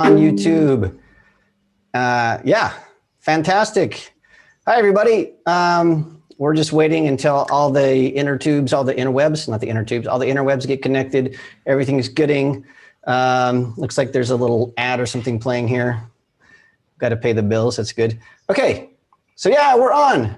on YouTube. Yeah, fantastic. Hi, everybody. We're just waiting until all the inner tubes, all the interwebs, not the inner tubes, all the interwebs get connected. Everything's gooding. Looks like there's a little ad or something playing here. Got to pay the bills. That's good. Okay. So yeah, we're on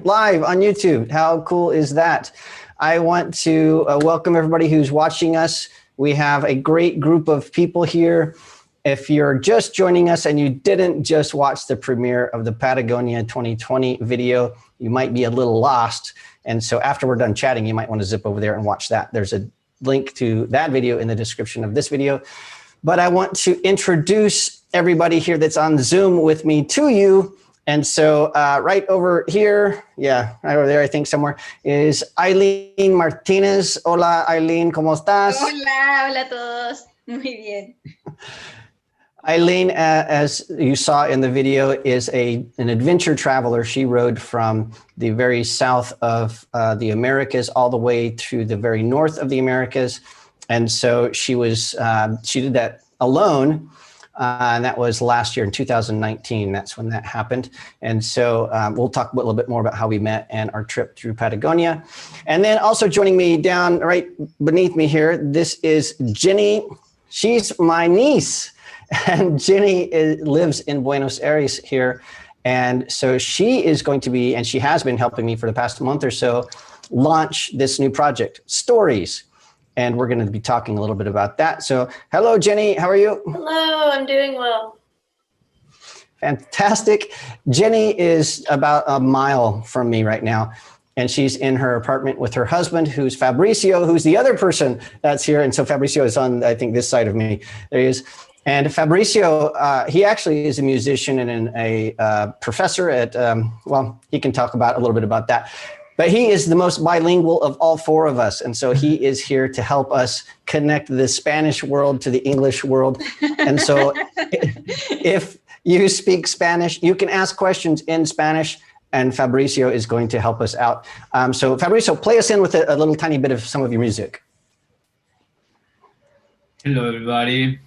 live on YouTube. How cool is that? I want to welcome everybody who's watching us. We have a great group of people here. If you're just joining us and you didn't just watch the premiere of the Patagonia 2020 video, you might be a little lost. And so after we're done chatting, you might want to zip over there and watch that. There's a link to that video in the description of this video. But I want to introduce everybody here that's on Zoom with me to you. And so right over here, yeah, right over there, I think somewhere, is Ayleen Martinez. Hola, Ayleen, ¿cómo estás? Hola, hola a todos. Muy bien. Ayleen, as you saw in the video, is an adventure traveler. She rode from the very south of the Americas all the way to the very north of the Americas. And so she did that alone. And that was last year in 2019. That's when that happened. And so we'll talk a little bit more about how we met and our trip through Patagonia. And then also joining me down right beneath me here, this is Jenny. She's my niece. And Jenny lives in Buenos Aires here. And so she is going to be, and she has been helping me for the past month or so, launch this new project, Stories. And we're going to be talking a little bit about that. So hello, Jenny, how are you? Hello, I'm doing well. Fantastic. Jenny is about a mile from me right now. And she's in her apartment with her husband, who's Fabricio, who's the other person that's here. And so Fabricio is on, I think, this side of me. There he is. And Fabricio, he actually is a musician and a professor at, well, he can talk about a little bit about that. But he is the most bilingual of all four of us. And so he is here to help us connect the Spanish world to the English world. And so if you speak Spanish, you can ask questions in Spanish, and Fabricio is going to help us out. So Fabricio, play us in with a little tiny bit of some of your music. Hello, everybody.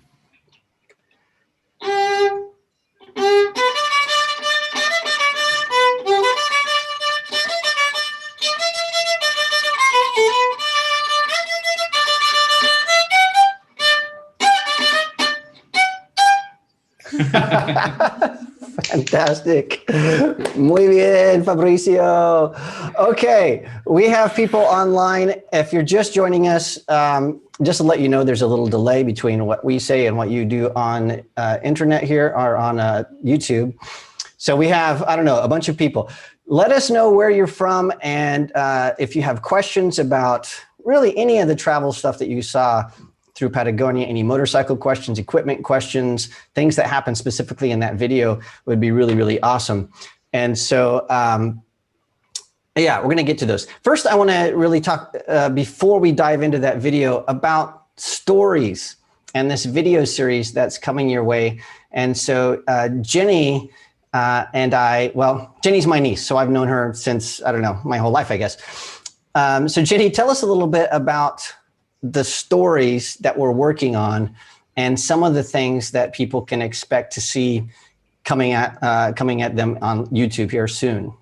Fantastic. Muy bien, Fabricio. Okay, we have people online. If you're just joining us, just to let you know, there's a little delay between what we say and what you do on internet here or on YouTube. So we have, I don't know, a bunch of people. Let us know where you're from, and if you have questions about really any of the travel stuff that you saw through Patagonia, any motorcycle questions, equipment questions, things that happen specifically in that video would be really, really awesome. And so, yeah, we're going to get to those. First, I want to really talk, before we dive into that video, about stories and this video series that's coming your way. And so Jenny and I, well, Jenny's my niece, so I've known her since, I don't know, my whole life, I guess. So Jenny, tell us a little bit about the stories that we're working on and some of the things that people can expect to see coming at them on YouTube here soon.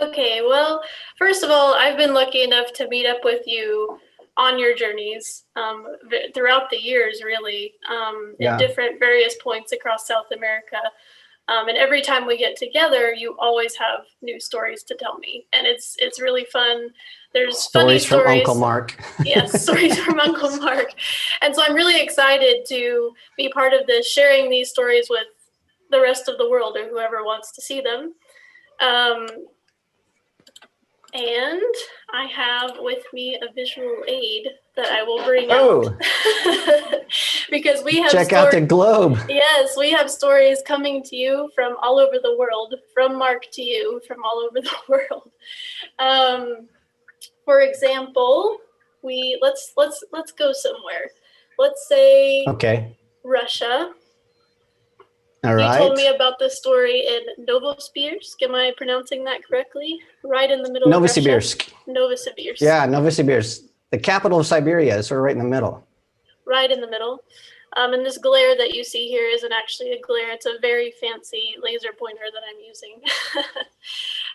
Okay, well, first of all, I've been lucky enough to meet up with you on your journeys throughout the years, really, at different various points across South America. And every time we get together, you always have new stories to tell me. And it's really fun. There's stories funny from Uncle Mark. Yes, stories from Uncle Mark. And so I'm really excited to be part of this, sharing these stories with the rest of the world or whoever wants to see them. And I have with me a visual aid that I will bring out. Because we have check out the globe. Yes, we have stories coming to you from all over the world, from Mark to you, from all over the world. For example, let's go somewhere. Let's say Russia. All right. You told me about the story in Novosibirsk. Am I pronouncing that correctly? Right in the middle of Russia. Novosibirsk. Yeah, Novosibirsk. The capital of Siberia is sort of right in the middle. Right in the middle. And this glare that you see here isn't actually a glare. It's a very fancy laser pointer that I'm using.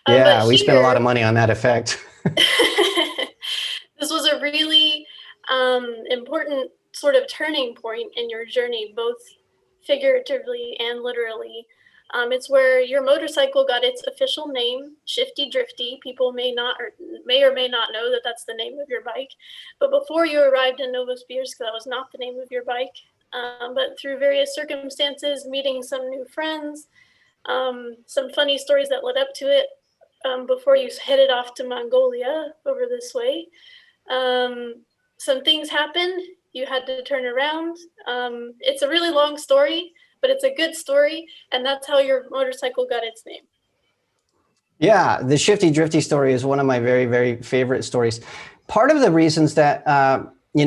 Yeah, we spent a lot of money on that effect. This was a really important sort of turning point in your journey, both figuratively and literally. It's where your motorcycle got its official name, Shifty Drifty. People may or may not know that that's the name of your bike. But before you arrived in Novosibirsk, that was not the name of your bike. But through various circumstances, meeting some new friends, some funny stories that led up to it, before you headed off to Mongolia over this way, some things happened. You had to turn around. It's a really long story, but it's a good story, and that's how your motorcycle got its name. Yeah, the Shifty Drifty story is one of my very, very favorite stories. Part of the reasons that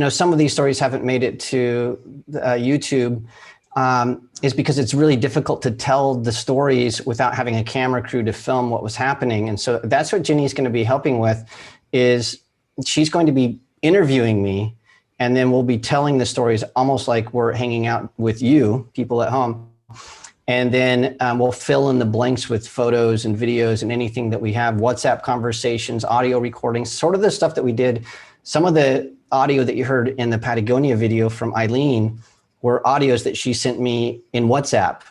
some of these stories haven't made it to YouTube is because it's really difficult to tell the stories without having a camera crew to film what was happening. And so that's what Ginny's going to be helping with, is she's going to be interviewing me, and then we'll be telling the stories almost like we're hanging out with you, people at home. And then we'll fill in the blanks with photos and videos and anything that we have, WhatsApp conversations, audio recordings, sort of the stuff that we did. Some of the audio that you heard in the Patagonia video from Eileen were audios that she sent me in WhatsApp.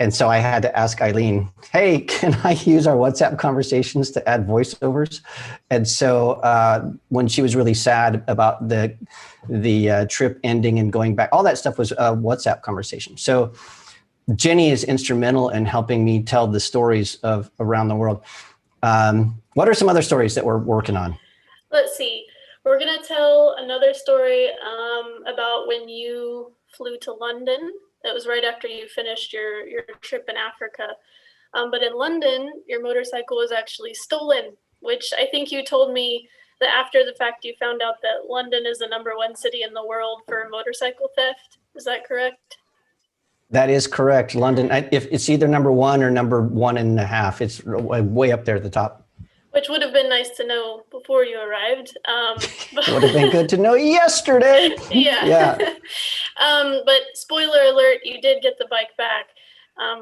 And so I had to ask Eileen, hey, can I use our WhatsApp conversations to add voiceovers? And so when she was really sad about the trip ending and going back, all that stuff was a WhatsApp conversation. So Jenny is instrumental in helping me tell the stories of around the world. What are some other stories that we're working on? Let's see. We're going to tell another story about when you flew to London. That was right after you finished your trip in Africa. But in London, your motorcycle was actually stolen, which I think you told me that after the fact you found out that London is the #1 city in the world for motorcycle theft. Is that correct? That is correct. London, if it's either #1 or #1.5, it's way up there at the top. Which would have been nice to know before you arrived. Would have been good to know yesterday. Yeah. But spoiler alert, you did get the bike back,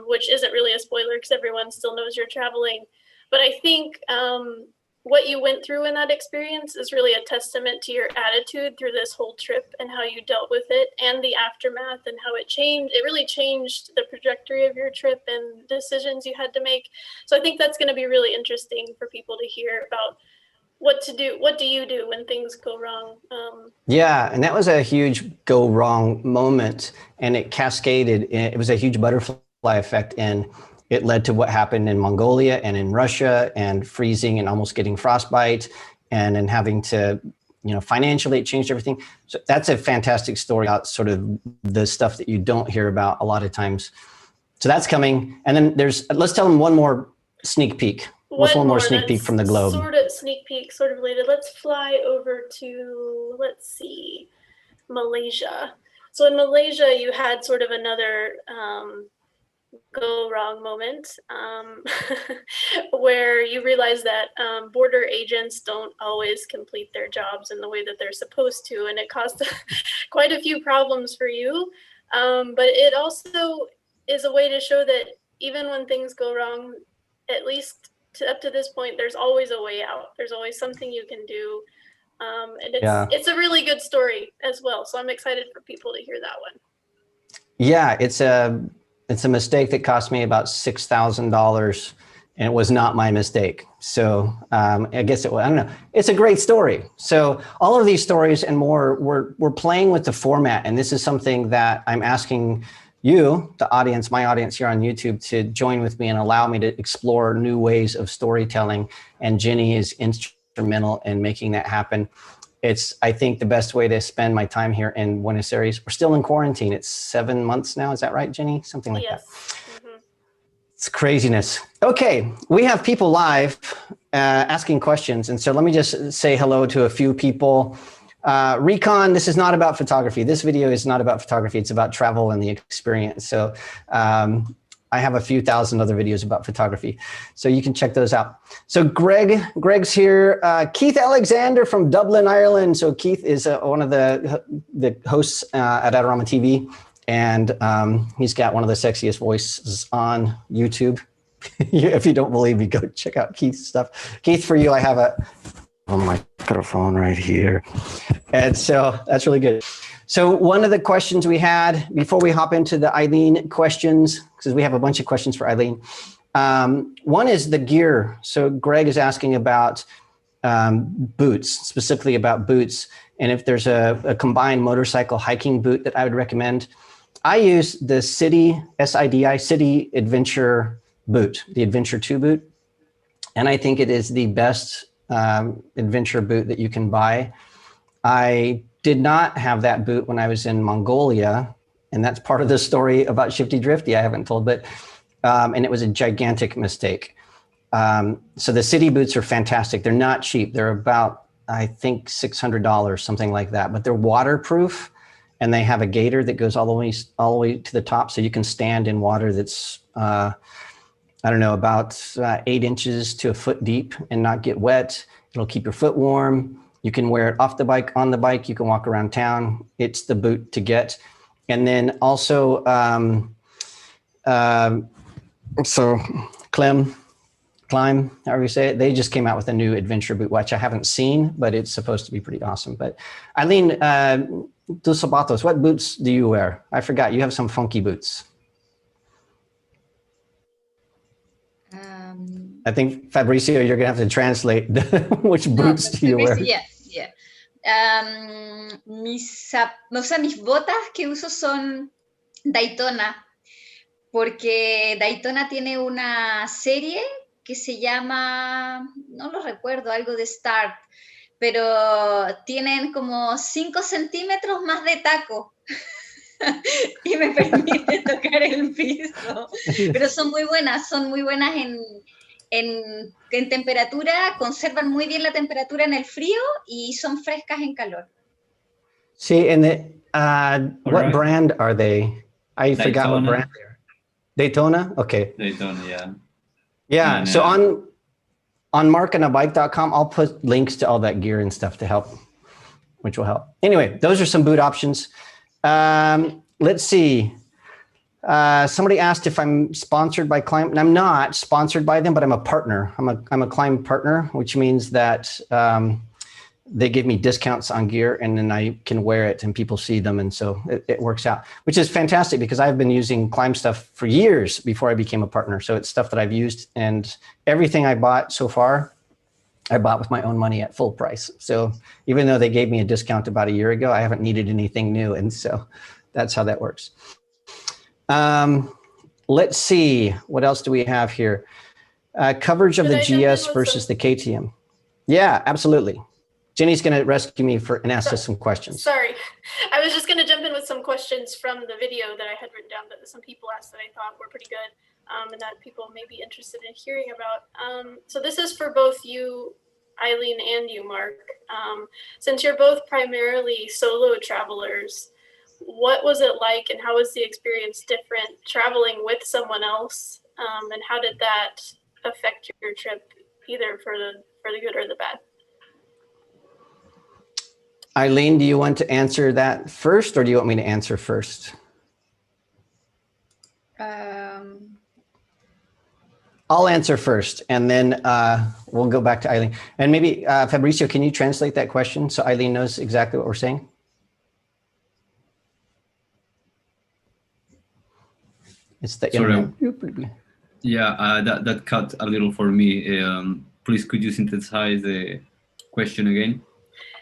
which isn't really a spoiler because everyone still knows you're traveling. But I think what you went through in that experience is really a testament to your attitude through this whole trip and how you dealt with it and the aftermath and how it really changed the trajectory of your trip and decisions you had to make. So I think that's going to be really interesting for people to hear about what to do. What do you do when things go wrong? Yeah, and that was a huge go wrong moment, and it cascaded. It was a huge butterfly effect, and it led to what happened in Mongolia and in Russia, and freezing and almost getting frostbite, and then having to, financially it changed everything. So that's a fantastic story about sort of the stuff that you don't hear about a lot of times. So that's coming. And then let's tell them one more sneak peek. What's one more sneak peek from the globe? Sort of sneak peek, sort of related. Let's fly over to, let's see, Malaysia. So in Malaysia, you had sort of another go wrong moment where you realize that border agents don't always complete their jobs in the way that they're supposed to, and it caused quite a few problems for you. But it also is a way to show that even when things go wrong, at least up to this point, there's always a way out. There's always something you can do. And it's a really good story as well. So I'm excited for people to hear that one. Yeah, it's a mistake that cost me about $6,000, and it was not my mistake. So I guess I don't know. It's a great story. So all of these stories and more, we're playing with the format, and this is something that I'm asking you, the audience, my audience here on YouTube, to join with me and allow me to explore new ways of storytelling. And Jenny is instrumental in making that happen. It's, I think, the best way to spend my time here in Buenos Aires. We're still in quarantine. It's 7 months now. Is that right, Jenny? Something like that. Mm-hmm. It's craziness. Okay, we have people live asking questions. And so let me just say hello to a few people. Recon, this is not about photography. This video is not about photography. It's about travel and the experience. So I have a few thousand other videos about photography, so you can check those out. So Greg's here. Keith Alexander from Dublin, Ireland. So Keith is one of the hosts at Adorama TV, And he's got one of the sexiest voices on YouTube. If you don't believe me, go check out Keith's stuff. Keith, for you, I have a microphone right here. And so that's really good. So one of the questions we had before we hop into the Ayleen questions, because we have a bunch of questions for Ayleen. One is the gear. So Greg is asking about boots, specifically about boots. And if there's a combined motorcycle hiking boot that I would recommend. I use the City Adventure boot, the Adventure 2 boot. And I think it is the best adventure boot that you can buy. I did not have that boot when I was in Mongolia. And that's part of the story about Shifty Drifty I haven't told, but, and it was a gigantic mistake. So the City boots are fantastic. They're not cheap. They're about, I think, $600, something like that, but they're waterproof. And they have a gaiter that goes all the way to the top, so you can stand in water that's, I don't know, about 8 inches to a foot deep and not get wet. It'll keep your foot warm. You can wear it off the bike, on the bike. You can walk around town. It's the boot to get. And then also, Climb, however you say it, they just came out with a new adventure boot, which I haven't seen, but it's supposed to be pretty awesome. But Ayleen, dos zapatos, what boots do you wear? I forgot, you have some funky boots. I think, Fabricio, you're gonna have to translate which boots do you wear? Yes, yeah. Mis botas que uso son Daytona, porque Daytona tiene una serie que se llama, no lo recuerdo, algo de Start, pero tienen como 5 centímetros más de taco y me permite tocar el piso. Pero son muy buenas en temperatura, conservan muy bien la temperatura en el frío y son frescas en calor. Sí, and what brand are they? I forgot what brand they are. Daytona? Okay. Daytona, yeah. Yeah, so on markandabike.com, I'll put links to all that gear and stuff to help, which will help. Anyway, those are some boot options. Let's see. Somebody asked if I'm sponsored by Climb, and I'm not sponsored by them, but I'm a partner. I'm a Climb partner, which means that they give me discounts on gear, and then I can wear it and people see them. And so it works out, which is fantastic because I've been using Climb stuff for years before I became a partner. So it's stuff that I've used, and everything I bought so far, I bought with my own money at full price. So even though they gave me a discount about a year ago, I haven't needed anything new. And so that's how that works. Let's see, what else do we have here? Coverage of the GS versus the KTM. Yeah, absolutely. Jenny's going to rescue me and ask us some questions. Sorry, I was just going to jump in with some questions from the video that I had written down that some people asked that I thought were pretty good and that people may be interested in hearing about. So this is for both you, Ayleen, and you, Mark. Since you're both primarily solo travelers, what was it like and how was the experience different traveling with someone else? And how did that affect your trip, either for the good or the bad? Ayleen, do you want to answer that first, or do you want me to answer first? I'll answer first, and then we'll go back to Ayleen. And maybe, Fabricio, can you translate that question so Ayleen knows exactly what we're saying? It's the internet. Yeah, that cut a little for me. Please, could you synthesize the question again?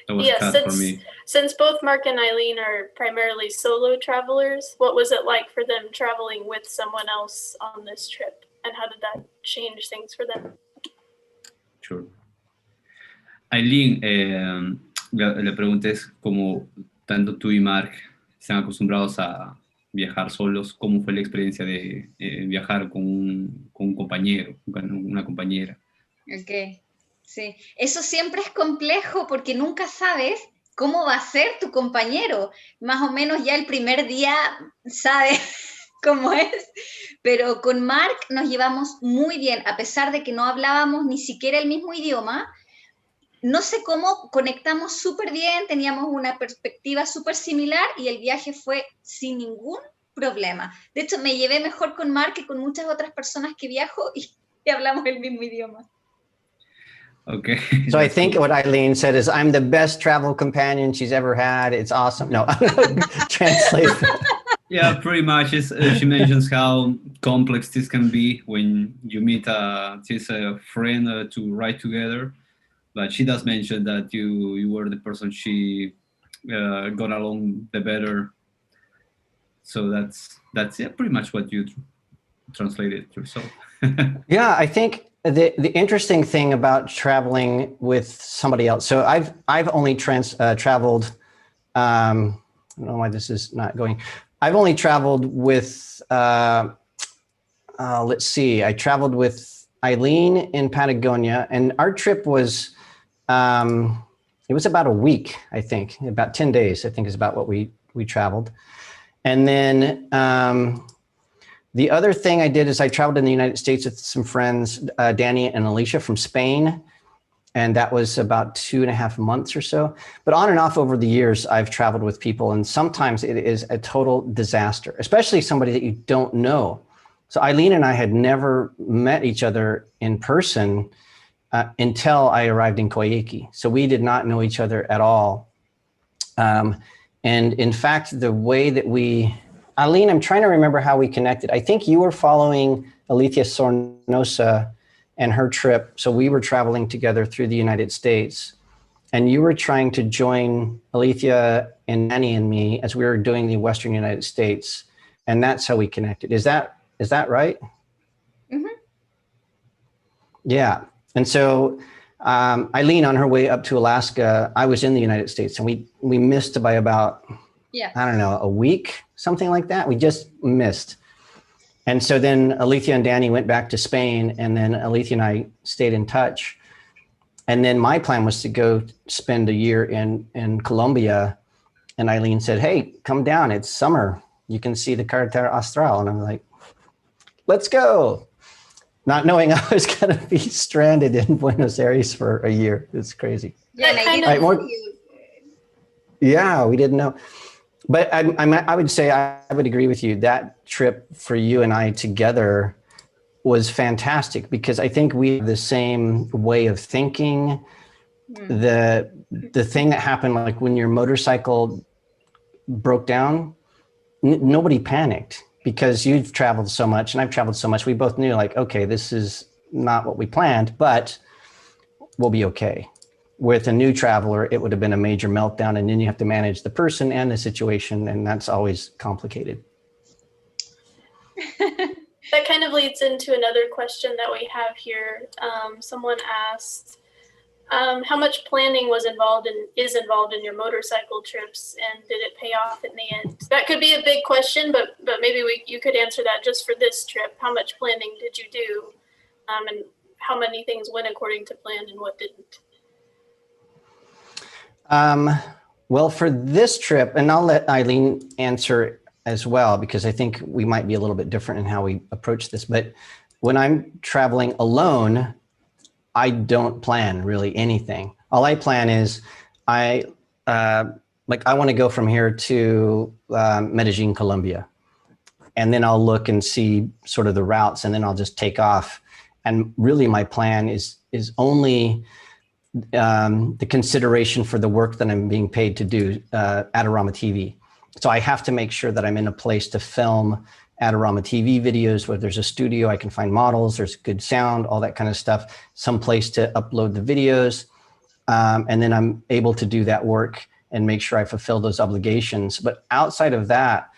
That was cut for me. Since both Mark and Ayleen are primarily solo travelers, what was it like for them traveling with someone else on this trip? And how did that change things for them? Sure. Ayleen, la pregunta es, como tanto tú y Mark están acostumbrados a viajar solos, ¿cómo fue la experiencia de viajar con un compañero, con una compañera? Ok, sí. Eso siempre es complejo porque nunca sabes cómo va a ser tu compañero. Más o menos ya el primer día sabes cómo es. Pero con Mark nos llevamos muy bien, a pesar de que no hablábamos ni siquiera el mismo idioma. No sé cómo conectamos súper bien, teníamos una perspectiva súper similar y el viaje fue sin ningún problema. De hecho, me llevé mejor con Mark que con muchas otras personas que viajo y hablamos el mismo idioma. Okay. So I think what Eileen said is, I'm the best travel companion she's ever had. It's awesome. No, translate. Yeah, pretty much. She mentions how complex this can be when you meet just a friend to ride together. But she does mention that you were the person she got along the better. So that's pretty much what you translated yourself. Yeah, I think the interesting thing about traveling with somebody else. So I've only traveled. I don't know why this is not going. I've only traveled with. Let's see. I traveled with Eileen in Patagonia, and our trip was. It was about a week, I think, about 10 days. I think is about what we traveled, and then. The other thing I did is I traveled in the United States with some friends, Danny and Alicia from Spain, and that was about 2.5 months or so. But on and off over the years, I've traveled with people, and sometimes it is a total disaster, especially somebody that you don't know. So Eileen and I had never met each other in person until I arrived in Coyhaique. So we did not know each other at all. And in fact, the way that Eileen, I'm trying to remember how we connected. I think you were following Alicia Sornosa and her trip. So we were traveling together through the United States, and you were trying to join Alicia and Annie and me as we were doing the Western United States. And that's how we connected. Is that right? Mm-hmm. Yeah. And so Eileen, on her way up to Alaska, I was in the United States, and we missed by about, I don't know, a week, something like that. We just missed. And so then Alicia and Danny went back to Spain, and then Alicia and I stayed in touch. And then my plan was to go spend a year in Colombia. And Eileen said, hey, come down. It's summer. You can see the Carretera Austral. And I'm like, let's go. Not knowing I was going to be stranded in Buenos Aires for a year. It's crazy. Yeah, yeah, we didn't know. But I would say I would agree with you. That trip for you and I together was fantastic because I think we have the same way of thinking. The thing that happened, like when your motorcycle broke down, nobody panicked because you've traveled so much and I've traveled so much. We both knew, like, okay, this is not what we planned, but we'll be okay. With a new traveler, it would have been a major meltdown, and then you have to manage the person and the situation, and that's always complicated. That kind of leads into another question that we have here. Someone asked, how much planning is involved in your motorcycle trips, and did it pay off in the end? That could be a big question, but maybe you could answer that just for this trip. How much planning did you do, and how many things went according to plan and what didn't? Well, for this trip, and I'll let Eileen answer as well, because I think we might be a little bit different in how we approach this. But when I'm traveling alone, I don't plan really anything. All I plan is I want to go from here to Medellin, Colombia. And then I'll look and see sort of the routes, and then I'll just take off. And really my plan is only the consideration for the work that I'm being paid to do at Adorama TV. So I have to make sure that I'm in a place to film Adorama TV videos where there's a studio, I can find models, there's good sound, all that kind of stuff, some place to upload the videos. And then I'm able to do that work and make sure I fulfill those obligations. But outside of that,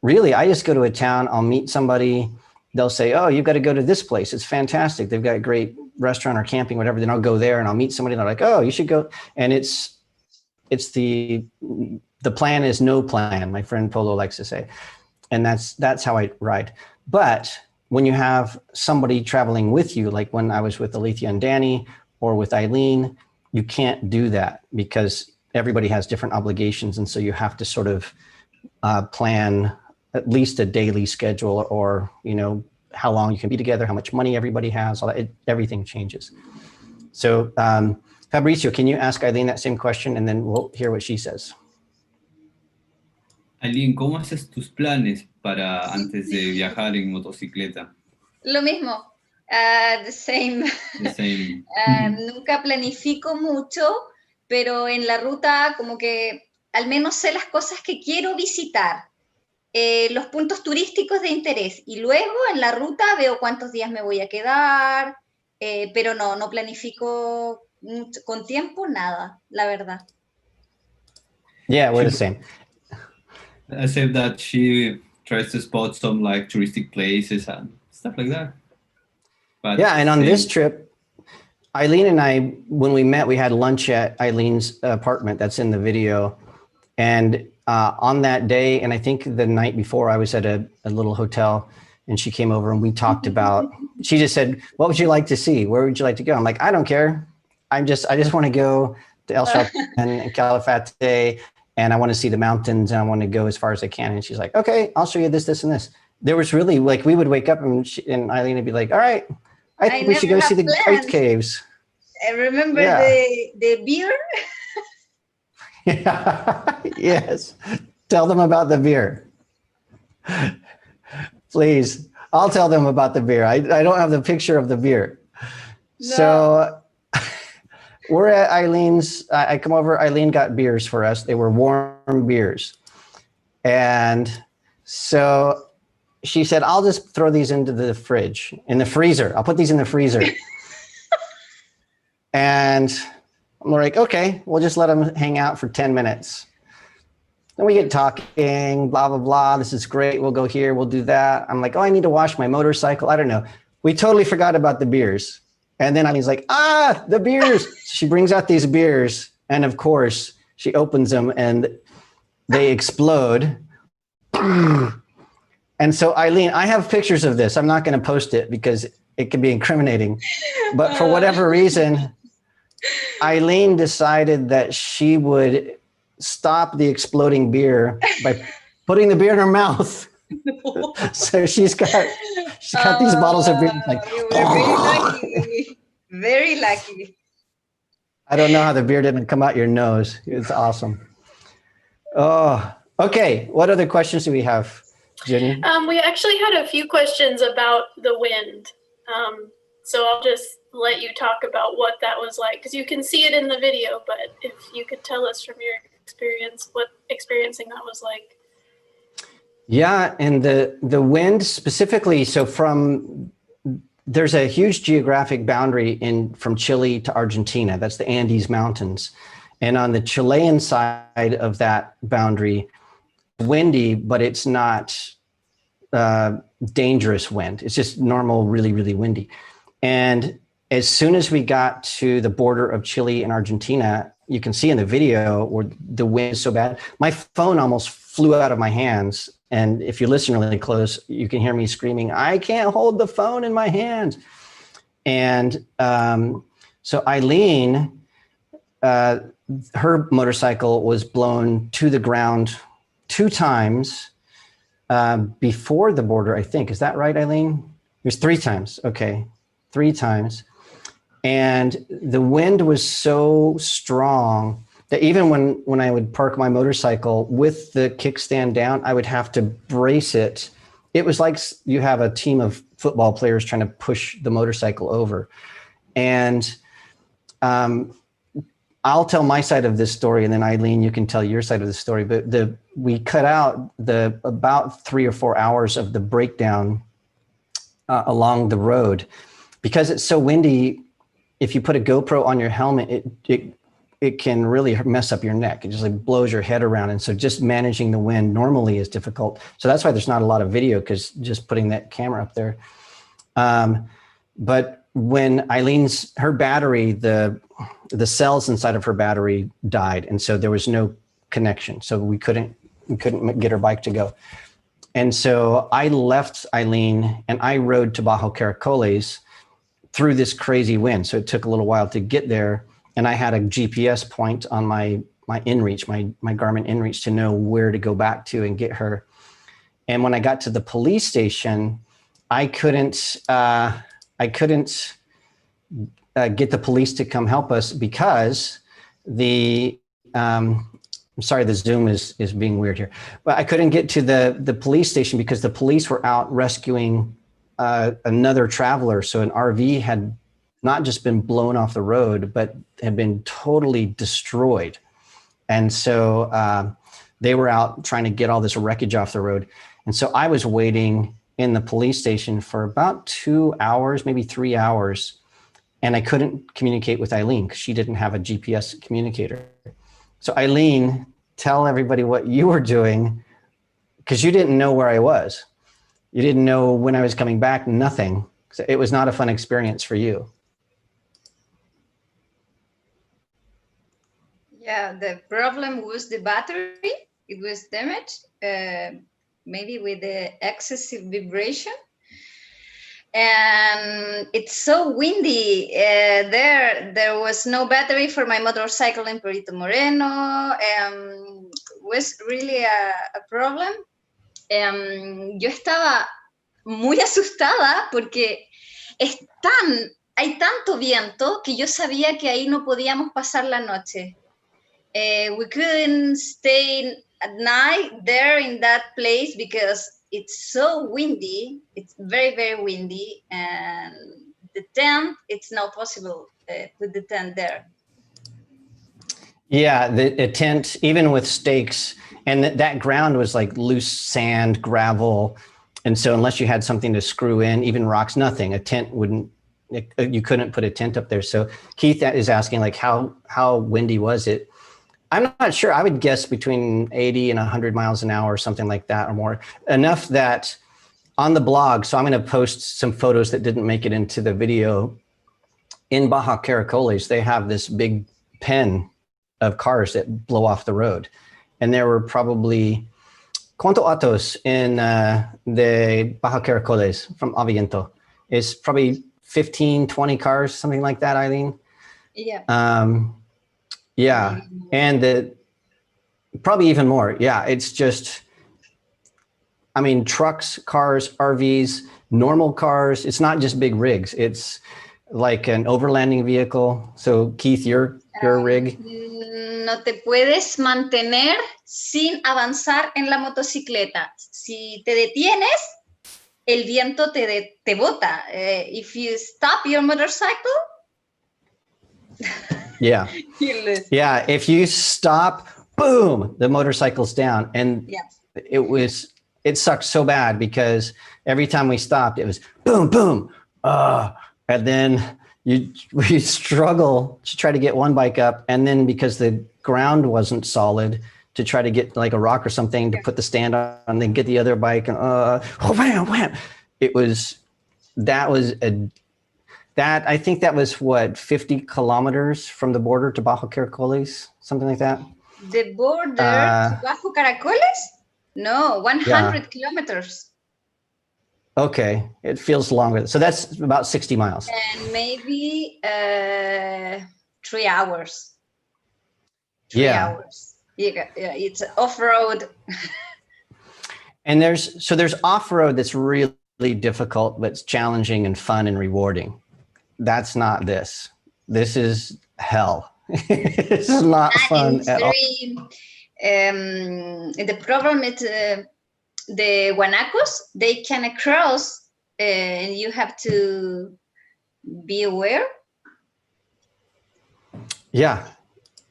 really, I just go to a town, I'll meet somebody, they'll say, oh, you've got to go to this place. It's fantastic. They've got a great restaurant or camping, whatever. Then I'll go there and I'll meet somebody and they're like, oh, you should go. And it's the plan is no plan, my friend Polo likes to say. And that's how I ride. But when you have somebody traveling with you, like when I was with Alicia and Danny or with Eileen, you can't do that because everybody has different obligations. And so you have to sort of plan at least a daily schedule, or, you know, how long you can be together, how much money everybody has, all that, everything changes. So Fabricio, can you ask Eileen that same question and then we'll hear what she says? Eileen, ¿cómo haces tus planes para antes de viajar en motocicleta? Lo mismo, the same. The same. Nunca planifico mucho, pero en la ruta como que al menos sé las cosas que quiero visitar, los puntos turísticos de interés, y luego en la ruta veo cuántos días me voy a quedar, pero no planifico con tiempo nada, la verdad. Yeah, we're the same. I said that she tries to spot some like touristic places and stuff like that. But Yeah, and on same. this trip, Eileen and I, when we met, we had lunch at Eileen's apartment that's in the video. And on that day, and I think the night before, I was at a little hotel and she came over and we talked about, she just said, what would you like to see? Where would you like to go? I'm like, I don't care. I just want to go to El Chaltén and Calafate, and I want to see the mountains and I want to go as far as I can. And she's like, okay, I'll show you this, this, and this. There was really like, we would wake up and Eileen would be like, all right, I think we should go see the Great Caves. I remember the beer. Yeah. Yes. Tell them about the beer. Please. I'll tell them about the beer. I don't have the picture of the beer. No. So we're at Eileen's. I come over. Eileen got beers for us. They were warm beers. And so she said, I'll just throw these into the fridge, in the freezer. I'll put these in the freezer. And I'm like, okay, we'll just let them hang out for 10 minutes. Then we get talking, blah, blah, blah. This is great. We'll go here. We'll do that. I'm like, oh, I need to wash my motorcycle. I don't know. We totally forgot about the beers. And then Eileen's like, the beers. She brings out these beers. And of course, she opens them and they explode. And so Eileen, I have pictures of this. I'm not going to post it because it can be incriminating. But for whatever reason, Eileen decided that she would stop the exploding beer by putting the beer in her mouth. So she's got these bottles of beer. Like, you were very lucky. Very lucky. I don't know how the beer didn't come out your nose. It's awesome. Oh, okay. What other questions do we have, Jenny? We actually had a few questions about the wind. So I'll just let you talk about what that was like, because you can see it in the video, but if you could tell us from your experience what experiencing that was like. Yeah, and the wind specifically, so there's a huge geographic boundary from Chile to Argentina. That's the Andes Mountains. And on the Chilean side of that boundary, windy, but it's not dangerous wind. It's just normal, really, really windy. And as soon as we got to the border of Chile and Argentina, you can see in the video where the wind is so bad, my phone almost flew out of my hands. And if you listen really close, you can hear me screaming, I can't hold the phone in my hands. And so Eileen, her motorcycle was blown to the ground 2 times before the border, I think. Is that right, Eileen? It was 3 times. Okay, 3 times. And the wind was so strong that even when I would park my motorcycle with the kickstand down, I would have to brace it. It was like you have a team of football players trying to push the motorcycle over. And I'll tell my side of this story, and then Eileen, you can tell your side of the story. But we cut out about 3 or 4 hours of the breakdown along the road because it's so windy. If you put a GoPro on your helmet, it can really mess up your neck. It just like blows your head around. And so just managing the wind normally is difficult. So that's why there's not a lot of video, because just putting that camera up there. But when her battery, the cells inside of her battery died. And so there was no connection. So we couldn't get her bike to go. And so I left Eileen and I rode to Bajo Caracoles through this crazy wind. So it took a little while to get there. And I had a GPS point on my InReach, my Garmin InReach, to know where to go back to and get her. And when I got to the police station, I couldn't get the police to come help us because the I'm sorry, the Zoom is being weird here, but I couldn't get to the police station because the police were out rescuing another traveler. So an RV had not just been blown off the road, but had been totally destroyed. And so they were out trying to get all this wreckage off the road. And so I was waiting in the police station for about 2 hours, maybe 3 hours. And I couldn't communicate with Ayleen because she didn't have a GPS communicator. So Ayleen, tell everybody what you were doing, because you didn't know where I was. You didn't know when I was coming back, nothing. So it was not a fun experience for you. Yeah, the problem was the battery. It was damaged, maybe with the excessive vibration. And it's so windy there was no battery for my motorcycle in Perito Moreno. Was really a problem. Yo estaba muy asustada porque hay tanto viento que yo sabía que ahí no podíamos pasar la noche. We couldn't stay at night there in that place because it's so windy. It's very, very windy, and the tent, it's not possible put the tent there. Yeah, the tent, even with stakes, and that ground was like loose sand, gravel. And so unless you had something to screw in, even rocks, nothing, a tent wouldn't, you couldn't put a tent up there. So Keith is asking like, how windy was it? I'm not sure. I would guess between 80 and 100 miles an hour or something like that or more. Enough that on the blog, so I'm going to post some photos that didn't make it into the video. In Baja Caracoles, they have this big pen of cars that blow off the road. And there were probably, ¿cuántos autos in the Baja Caracoles from Aviento? It's probably 15, 20 cars, something like that, Ayleen? Yeah. Yeah, and probably even more. Yeah, it's just, I mean, trucks, cars, RVs, normal cars. It's not just big rigs. It's like an overlanding vehicle. So Keith, your rig. No te puedes mantener sin avanzar en la motocicleta. Si te detienes, el viento te bota. If you stop your motorcycle. Yeah. Yeah. If you stop, boom, the motorcycle's down. And yes. It sucked so bad because every time we stopped, it was boom, boom. And then we struggle to try to get one bike up. And then because the ground wasn't solid, to try to get like a rock or something to put the stand on and then get the other bike. And wham, wham. I think that was what, 50 kilometers from the border to Baja Caracoles, something like that. The border to Baja Caracoles? No, 100 kilometers. Okay, it feels longer. So that's about 60 miles. And maybe 3 hours. 3 hours. Yeah, it's off-road. And there's off-road that's really difficult, but it's challenging and fun and rewarding. That's not this. This is hell. This is not fun at all. The problem is the guanacos, they can cross and you have to be aware. Yeah.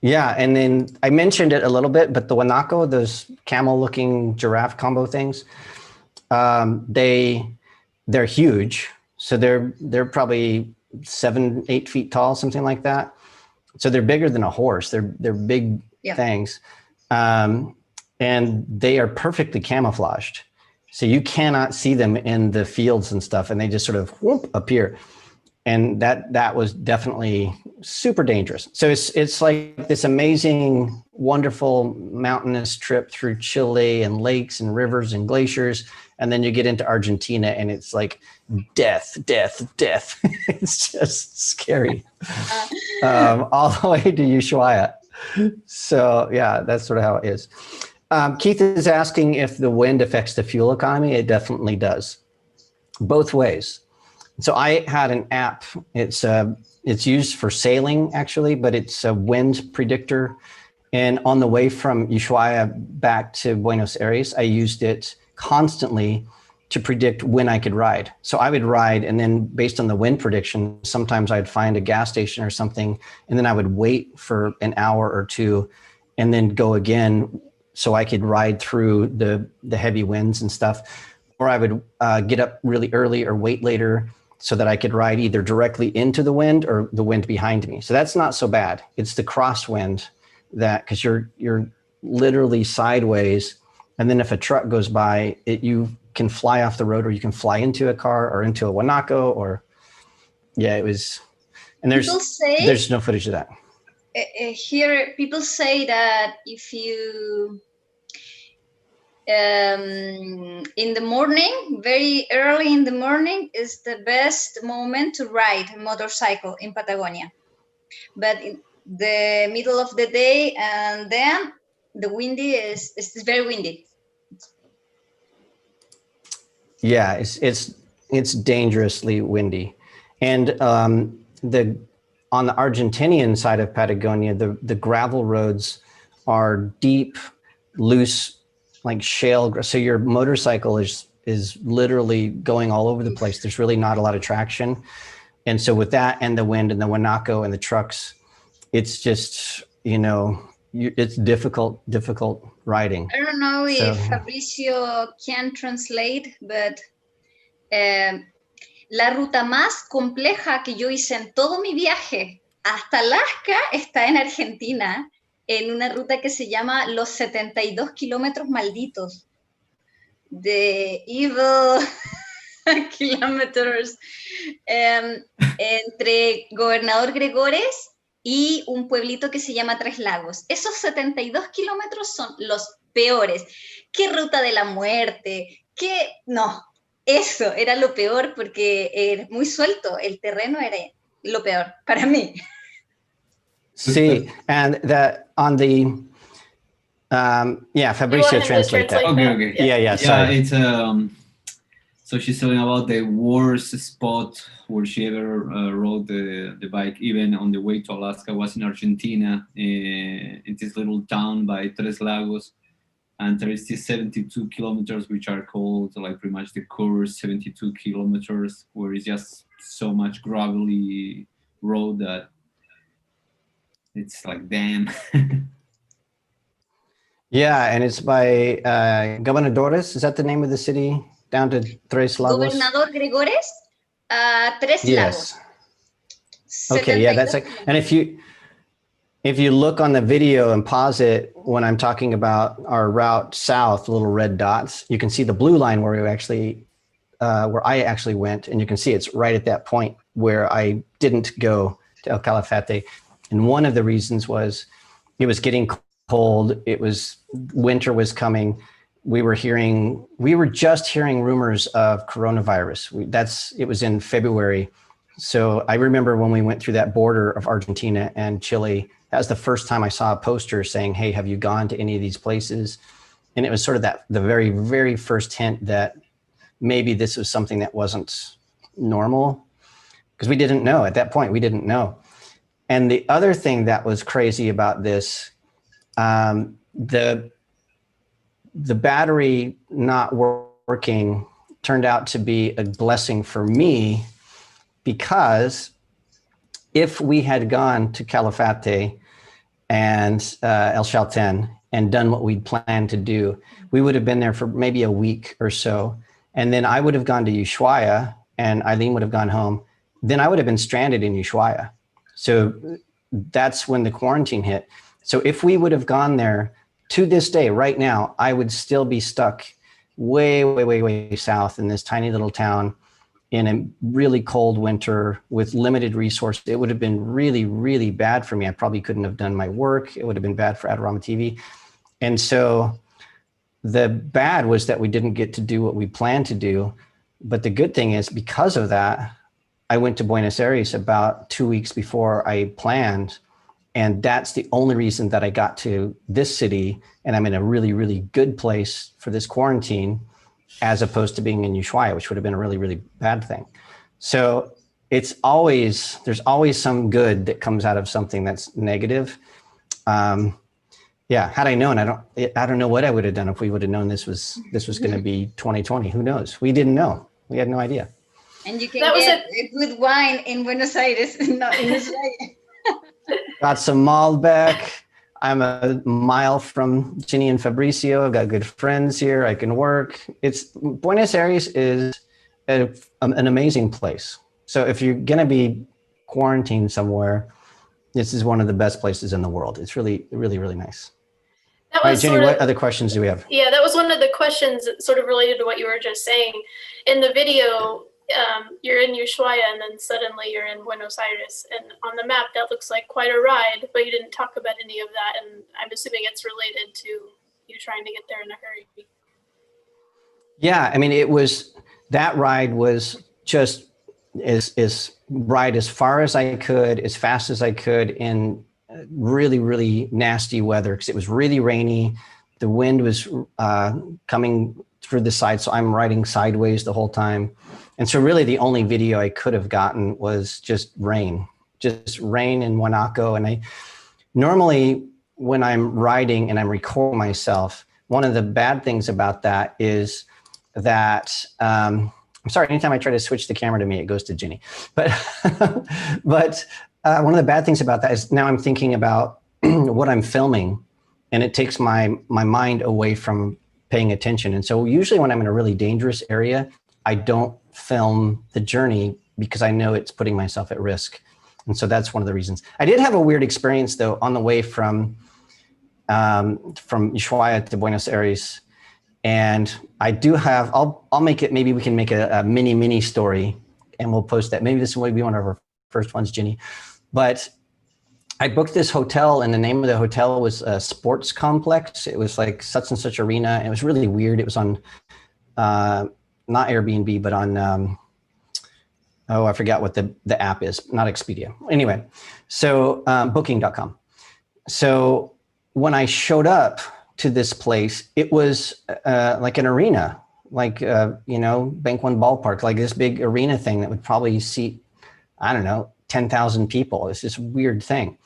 Yeah. And then I mentioned it a little bit, but the guanaco, those camel looking giraffe combo things, they're huge. So they're probably 7-8 feet tall, something like that. So they're bigger than a horse. They're big things. And they are perfectly camouflaged. So you cannot see them in the fields and stuff, and they just sort of whoop, appear. And that was definitely super dangerous. So it's like this amazing, wonderful mountainous trip through Chile and lakes and rivers and glaciers. And then you get into Argentina and it's like death, death, death. It's just scary. All the way to Ushuaia. So yeah, that's sort of how it is. Keith is asking if the wind affects the fuel economy. It definitely does, both ways. So I had an app. It's used for sailing actually, but it's a wind predictor. And on the way from Ushuaia back to Buenos Aires, I used it constantly to predict when I could ride. So I would ride, and then based on the wind prediction, sometimes I'd find a gas station or something, and then I would wait for an hour or two and then go again so I could ride through the heavy winds and stuff. Or I would get up really early or wait later so that I could ride either directly into the wind or the wind behind me. So that's not so bad. It's the crosswind that, because you're literally sideways, and then if a truck goes by, you can fly off the road, or you can fly into a car or into a guanaco, or it was. And there's no footage of that. Here, people say that if you in the morning, very early in the morning, is the best moment to ride a motorcycle in Patagonia. But in the middle of the day, and then the windy is very windy. Yeah, it's dangerously windy, and on the Argentinian side of Patagonia, the gravel roads are deep, loose, like shale. So your motorcycle is literally going all over the place. There's really not a lot of traction, and so with that and the wind and the guanaco and the trucks, it's just it's difficult riding. I don't know if Fabricio can translate, but la ruta más compleja que yo hice en todo mi viaje hasta Alaska está en Argentina, en una ruta que se llama los 72 kilómetros malditos. The evil kilometers, entre Gobernador Gregores y un pueblito que se llama Tres Lagos. Esos 72 kilómetros son los peores. ¿Qué ruta de la muerte? No, eso era lo peor, porque era muy suelto. El terreno era lo peor para mí. Sí, and that on the Fabricio translate that. Okay. Yeah, sorry. It's so she's telling about the worst spot where she ever rode the bike, even on the way to Alaska, was in Argentina, in this little town by Tres Lagos. And there is these 72 kilometers, which are called like pretty much the course 72 kilometers, where it's just so much gravelly road that it's like, damn. Yeah, and it's by Gobernadores. Is that the name of the city? Down to Tres Lagos? Gobernador Gregores, Tres Lagos. Okay, yeah, that's like, and if you look on the video and pause it when I'm talking about our route south, little red dots, you can see the blue line where I actually went, and you can see it's right at that point where I didn't go to El Calafate. And one of the reasons was it was getting cold. Winter was coming. We were just hearing rumors of coronavirus. It was in February. So I remember when we went through that border of Argentina and Chile, that was the first time I saw a poster saying, hey, have you gone to any of these places? And it was sort of the very, very first hint that maybe this was something that wasn't normal, because we didn't know at that point. We didn't know. And the other thing that was crazy about this, the battery not working turned out to be a blessing for me, because if we had gone to Calafate and El Chalten and done what we'd planned to do, we would have been there for maybe a week or so. And then I would have gone to Ushuaia and Eileen would have gone home. Then I would have been stranded in Ushuaia. So that's when the quarantine hit. So if we would have gone there, to this day, right now, I would still be stuck way, way, way, way south in this tiny little town in a really cold winter with limited resources. It would have been really, really bad for me. I probably couldn't have done my work. It would have been bad for Adorama TV. And so the bad was that we didn't get to do what we planned to do. But the good thing is, because of that, I went to Buenos Aires about 2 weeks before I planned. And that's the only reason that I got to this city, and I'm in a really, really good place for this quarantine, as opposed to being in Ushuaia, which would have been a really, really bad thing. So there's always some good that comes out of something that's negative. Yeah, had I known, I don't know what I would have done if we would have known this was going to be 2020. Who knows? We didn't know. We had no idea. And you can get a good wine in Buenos Aires, not in Israel. Got some Malbec. I'm a mile from Ginny and Fabricio. I've got good friends here. I can work. Buenos Aires is an amazing place. So if you're going to be quarantined somewhere, this is one of the best places in the world. It's really, really, really nice. That All was right, Jenny, what other questions do we have? Yeah, that was one of the questions sort of related to what you were just saying. In the video, you're in Ushuaia and then suddenly you're in Buenos Aires. And on the map, that looks like quite a ride, but you didn't talk about any of that. And I'm assuming it's related to you trying to get there in a hurry. Yeah, I mean, that ride was just ride as far as I could, as fast as I could in really, really nasty weather because it was really rainy. The wind was coming through the side, so I'm riding sideways the whole time. And so really the only video I could have gotten was just rain in Monaco. And I normally when I'm riding and I'm recording myself, one of the bad things about that is that I'm sorry, anytime I try to switch the camera to me, it goes to Ginny. But one of the bad things about that is now I'm thinking about what I'm filming, and it takes my mind away from paying attention. And so usually when I'm in a really dangerous area, I don't film the journey because I know it's putting myself at risk. And so that's one of the reasons. I did have a weird experience though on the way from Ushuaia to Buenos Aires. And I do have, I'll make it, maybe we can make a mini story and we'll post that. Maybe this will be one of our first ones, Ginny. But I booked this hotel and the name of the hotel was a sports complex. It was like such and such arena. And it was really weird. It was on, not Airbnb, but on, I forgot what the app is, not Expedia. Anyway, so booking.com. So when I showed up to this place, it was like an arena, like, Bank One Ballpark, like this big arena thing that would probably seat, I don't know, 10,000 people. It's this weird thing.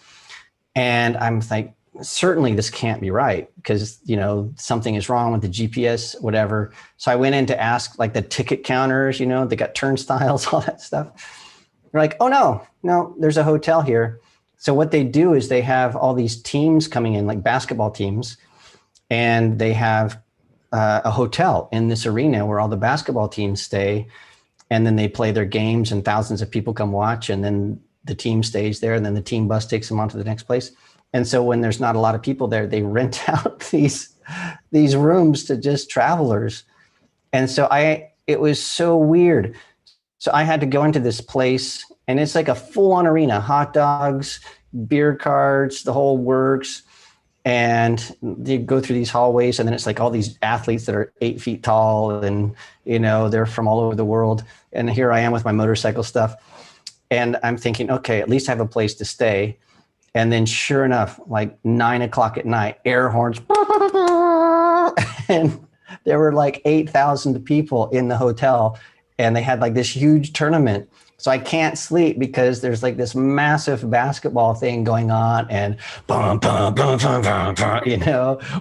And I'm like, certainly this can't be right because, something is wrong with the GPS, whatever. So I went in to ask like the ticket counters, they got turnstiles, all that stuff. They're like, oh, no, there's a hotel here. So what they do is they have all these teams coming in, like basketball teams, and they have a hotel in this arena where all the basketball teams stay. And then they play their games and thousands of people come watch, and then the team stays there, and then the team bus takes them on to the next place. And so when there's not a lot of people there, they rent out these rooms to just travelers. And so it was so weird. So I had to go into this place, and it's like a full-on arena, hot dogs, beer carts, the whole works. And you go through these hallways, and then it's like all these athletes that are 8 feet tall, and they're from all over the world. And here I am with my motorcycle stuff, and I'm thinking, okay, at least I have a place to stay. And then sure enough, like 9 o'clock at night, air horns, and there were like 8,000 people in the hotel, and they had like this huge tournament. So I can't sleep because there's like this massive basketball thing going on, and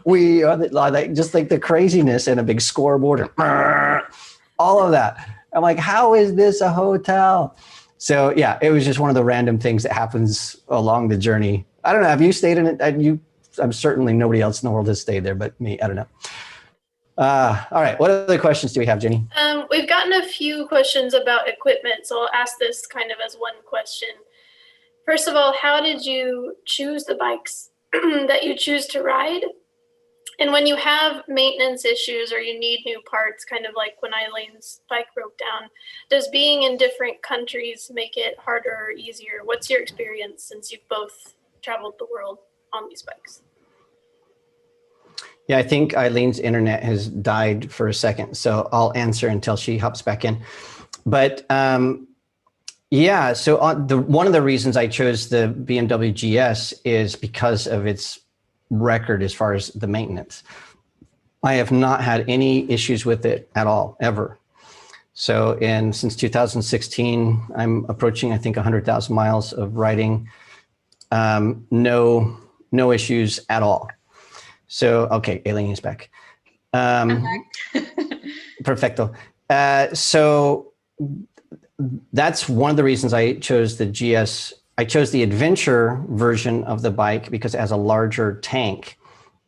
we are like just like the craziness and a big scoreboard and all of that. I'm like, how is this a hotel? So yeah, it was just one of the random things that happens along the journey. I don't know. Have you stayed in it? I'm certainly nobody else in the world has stayed there, but me. I don't know. All right. What other questions do we have, Jenny? We've gotten a few questions about equipment, so I'll ask this kind of as one question. First of all, how did you choose the bikes that you choose to ride? And when you have maintenance issues or you need new parts, kind of like when Eileen's bike broke down, does being in different countries make it harder or easier? What's your experience since you've both traveled the world on these bikes? Yeah, I think Eileen's internet has died for a second, so I'll answer until she hops back in. But yeah, so one of the reasons I chose the BMW GS is because of its record as far as the maintenance. I have not had any issues with it at all, ever. So since 2016, I'm approaching, I think, 100,000 miles of riding. No issues at all. So, okay, Ayleen is back. Perfecto. So that's one of the reasons I chose the GS. I chose the adventure version of the bike because it has a larger tank,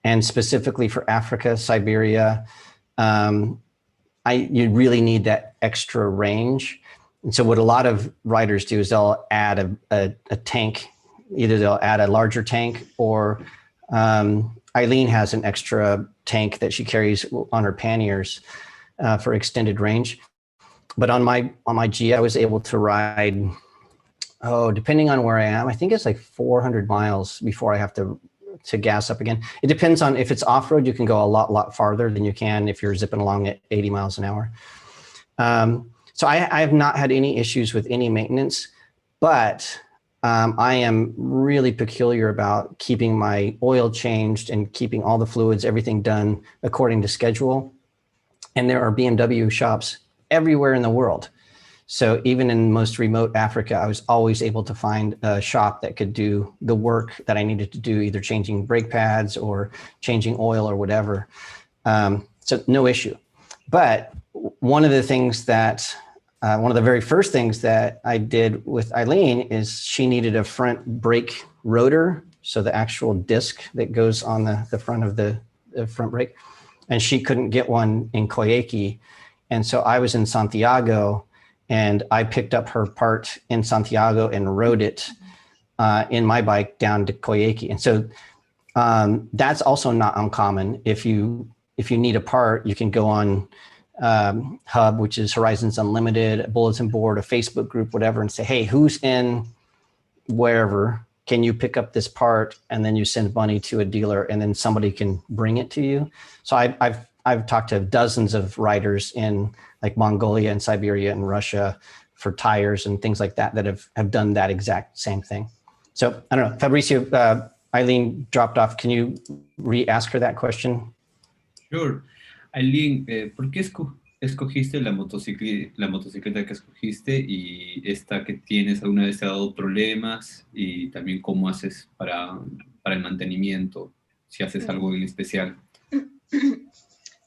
and specifically for Africa, Siberia, you really need that extra range. And so what a lot of riders do is they'll add a tank. Either they'll add a larger tank, or Ayleen has an extra tank that she carries on her panniers for extended range. But on my G, I was able to ride, depending on where I am, I think it's like 400 miles before I have to gas up again. It depends on if it's off-road, you can go a lot farther than you can if you're zipping along at 80 miles an hour. So I have not had any issues with any maintenance, but I am really peculiar about keeping my oil changed and keeping all the fluids, everything done according to schedule. And there are BMW shops everywhere in the world. So even in most remote Africa, I was always able to find a shop that could do the work that I needed to do, either changing brake pads or changing oil or whatever. So no issue. But one of the things that, one of the very first things that I did with Ayleen is she needed a front brake rotor. So the actual disc that goes on the front of the front brake. And she couldn't get one in Coyhaique. And so I was in Santiago, and I picked up her part in Santiago and rode it in my bike down to Coyhaique. And so that's also not uncommon. If you need a part, you can go on Hub, which is Horizons Unlimited, a bulletin board, a Facebook group, whatever, and say, hey, who's in wherever? Can you pick up this part? And then you send money to a dealer, and then somebody can bring it to you. So I've talked to dozens of riders in like Mongolia and Siberia and Russia for tires and things like that have done that exact same thing. So I don't know, Fabricio, Ayleen dropped off. Can you re-ask her that question? Sure. Ayleen, ¿por qué escogiste la motocicleta que escogiste y esta que tienes? ¿Alguna vez te ha dado problemas? Y también cómo haces para el mantenimiento, si haces algo en especial.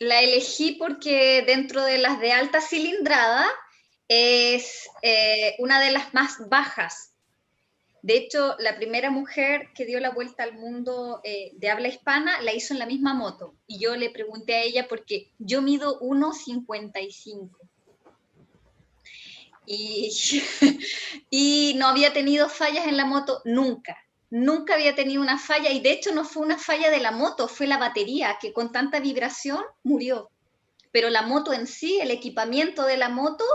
La elegí porque dentro de las de alta cilindrada es una de las más bajas. De hecho, la primera mujer que dio la vuelta al mundo de habla hispana la hizo en la misma moto. Y yo le pregunté a ella porque yo mido 1,55. Y no había tenido fallas en la moto nunca. Nunca había tenido una falla, y de hecho no fue una falla de la moto, fue la batería que con tanta vibración murió. Pero la moto en sí, el equipamiento de la moto,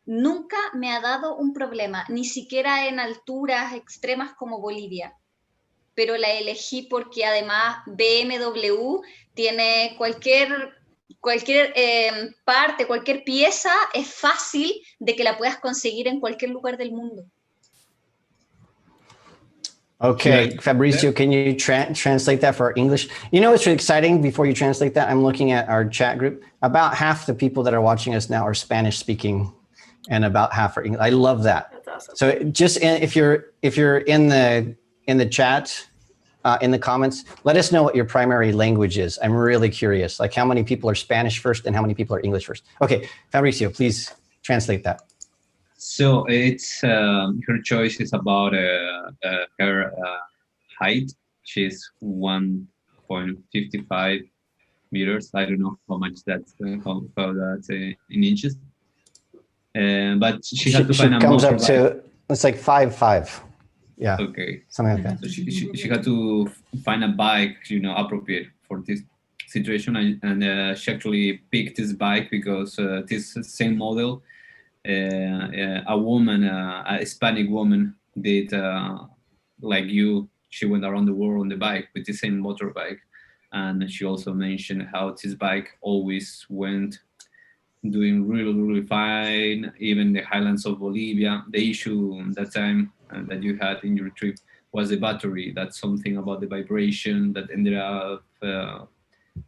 nunca me ha dado un problema, ni siquiera en alturas extremas como Bolivia. Pero la elegí porque además BMW tiene cualquier parte, cualquier pieza, es fácil de que la puedas conseguir en cualquier lugar del mundo. Okay, Yeah. Fabricio, can you translate that for our English? You know what's really exciting before you translate that? I'm looking at our chat group. About half the people that are watching us now are Spanish speaking, and about half are English. I love that. That's awesome. So just if you're in the chat, in the comments, let us know what your primary language is. I'm really curious, like how many people are Spanish first and how many people are English first. Okay, Fabricio, please translate that. So it's her choice is about her height. She's 1.55 meters. I don't know how much that's how that's in inches. But she had to find a comes up motorbike. to, it's like 5'5". Yeah, Okay. something like that. So she had to find a bike, appropriate for this situation, and she actually picked this bike because this same model. A woman, a Hispanic woman, did like you. She went around the world on the bike with the same motorbike, and she also mentioned how this bike always went doing really fine, even the highlands of Bolivia. The issue that time that you had in your trip was the battery. That's something about the vibration that ended up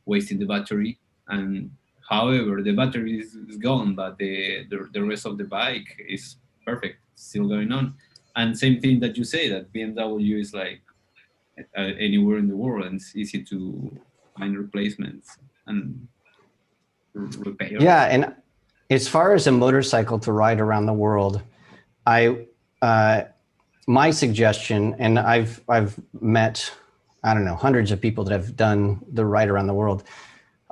wasting the battery. And however, the battery is gone, but the rest of the bike is perfect, still going on. And same thing that you say, that BMW is like anywhere in the world, and it's easy to find replacements and repair. Yeah, and as far as a motorcycle to ride around the world, my suggestion, and I've met, I don't know, hundreds of people that have done the ride around the world.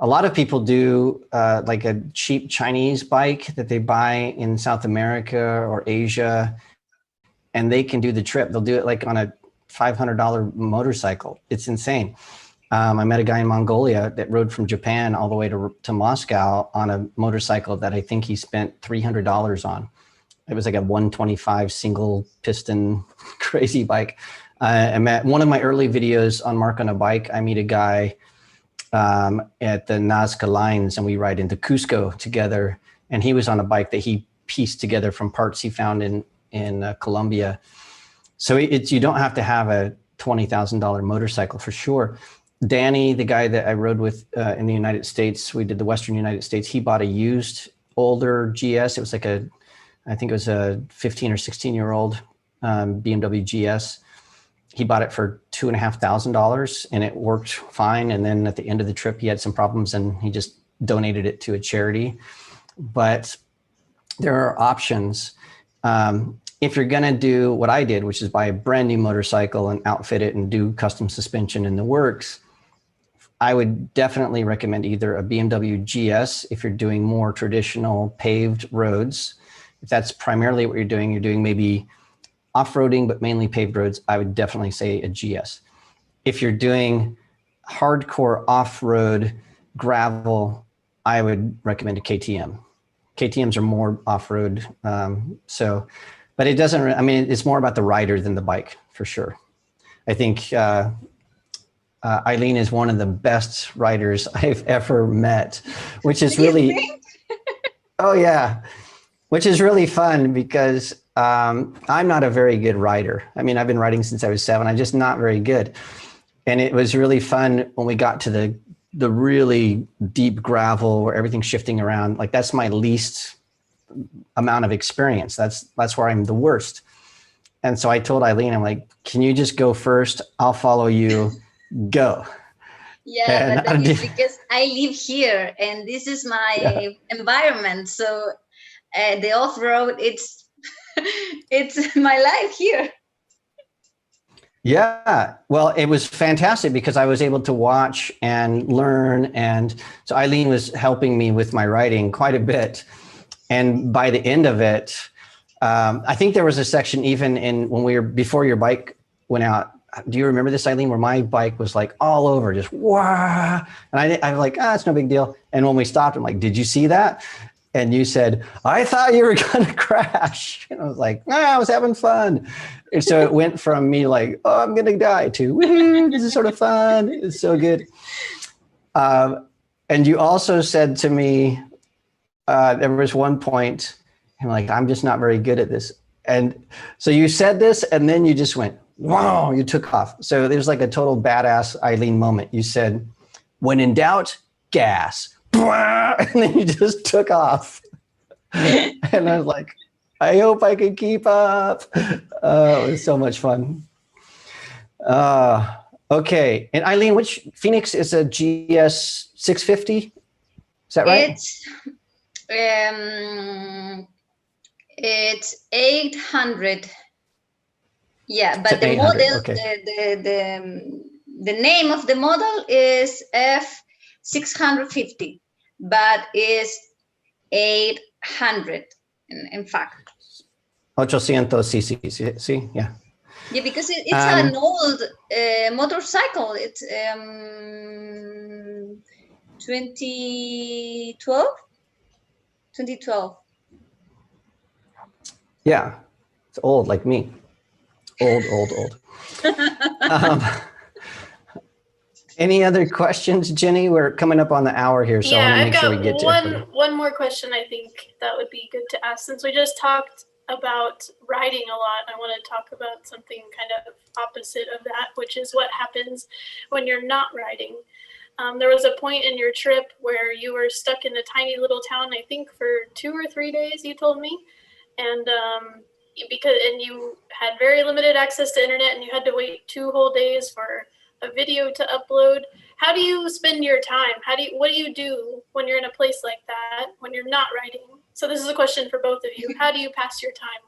A lot of people do like a cheap Chinese bike that they buy in South America or Asia, and they can do the trip. They'll do it like on a $500 motorcycle. It's insane. I met a guy in Mongolia that rode from Japan all the way to Moscow on a motorcycle that I think he spent $300 on. It was like a 125 single piston crazy bike. I met one of my early videos on Mark on a Bike. I meet a guy at the Nazca lines, and we ride into Cusco together. And he was on a bike that he pieced together from parts he found in Colombia. So you don't have to have a $20,000 motorcycle for sure. Danny, the guy that I rode with in the United States, we did the Western United States. He bought a used older GS. It was like I think it was a 15 or 16-year-old BMW GS. He bought it for $2,500 and it worked fine. And then at the end of the trip, he had some problems and he just donated it to a charity. But there are options. If you're gonna do what I did, which is buy a brand new motorcycle and outfit it and do custom suspension in the works, I would definitely recommend either a BMW GS if you're doing more traditional paved roads. If that's primarily what you're doing maybe off-roading, but mainly paved roads, I would definitely say a GS. If you're doing hardcore off-road gravel, I would recommend a KTM. KTMs are more off-road. But it doesn't, I mean, it's more about the rider than the bike for sure. I think Eileen is one of the best riders I've ever met, which is really, oh yeah, which is really fun because I'm not a very good rider. I mean, I've been riding since I was 7. I'm just not very good. And it was really fun when we got to the really deep gravel where everything's shifting around. Like that's my least amount of experience. That's where I'm the worst. And so I told Eileen, I'm like, can you just go first? I'll follow you. Go. Yeah, but that is because I live here and this is my environment. So the off-road, it's my life here. Yeah, well, it was fantastic because I was able to watch and learn. And so Eileen was helping me with my writing quite a bit. And by the end of it, I think there was a section even before your bike went out. Do you remember this, Eileen, where my bike was like all over, just wow. And I was like, it's no big deal. And when we stopped, I'm like, did you see that? And you said, I thought you were going to crash. And I was like, I was having fun. And so it went from me like, oh, I'm going to die to, woohoo, this is sort of fun. It's so good. And you also said to me, there was one point, I'm like, I'm just not very good at this. And so you said this, and then you just went, wow, you took off. So there's like a total badass Eileen moment. You said, when in doubt, gas. And then you just took off. And I was like, I hope I can keep up. It was so much fun. Okay. And Eileen, which Phoenix is a GS 650? Is that right? It's 800. Yeah, but the 800, model, okay. the name of the model is F650, but is 800 in fact. 800 cc, see? Yeah. Yeah, because it's an old motorcycle. It's 2012. Yeah, it's old like me. Old. Any other questions, Jenny? We're coming up on the hour here, so I want to make sure we get to everybody. One more question I think that would be good to ask. Since we just talked about riding a lot, I want to talk about something kind of opposite of that, which is what happens when you're not riding. There was a point in your trip where you were stuck in a tiny little town, I think for 2 or 3 days, you told me. And you had very limited access to internet and you had to wait 2 whole days for a video to upload. How do you spend your time? What do you do when you're in a place like that, when you're not writing? So this is a question for both of you. How do you pass your time?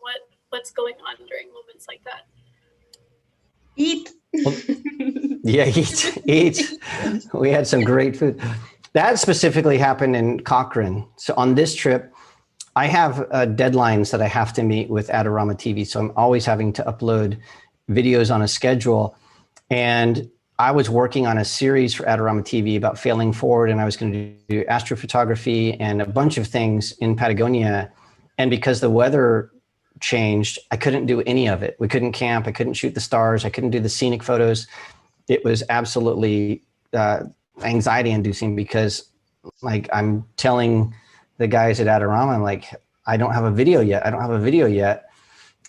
What's going on during moments like that? Eat. Yeah, eat. We had some great food. That specifically happened in Cochrane. So on this trip, I have deadlines that I have to meet with Adorama TV. So I'm always having to upload videos on a schedule. And I was working on a series for Adorama TV about failing forward, and I was going to do astrophotography and a bunch of things in Patagonia. And because the weather changed, I couldn't do any of it. We couldn't camp. I couldn't shoot the stars. I couldn't do the scenic photos. It was absolutely anxiety inducing because like I'm telling the guys at Adorama, I'm like, I don't have a video yet. I don't have a video yet.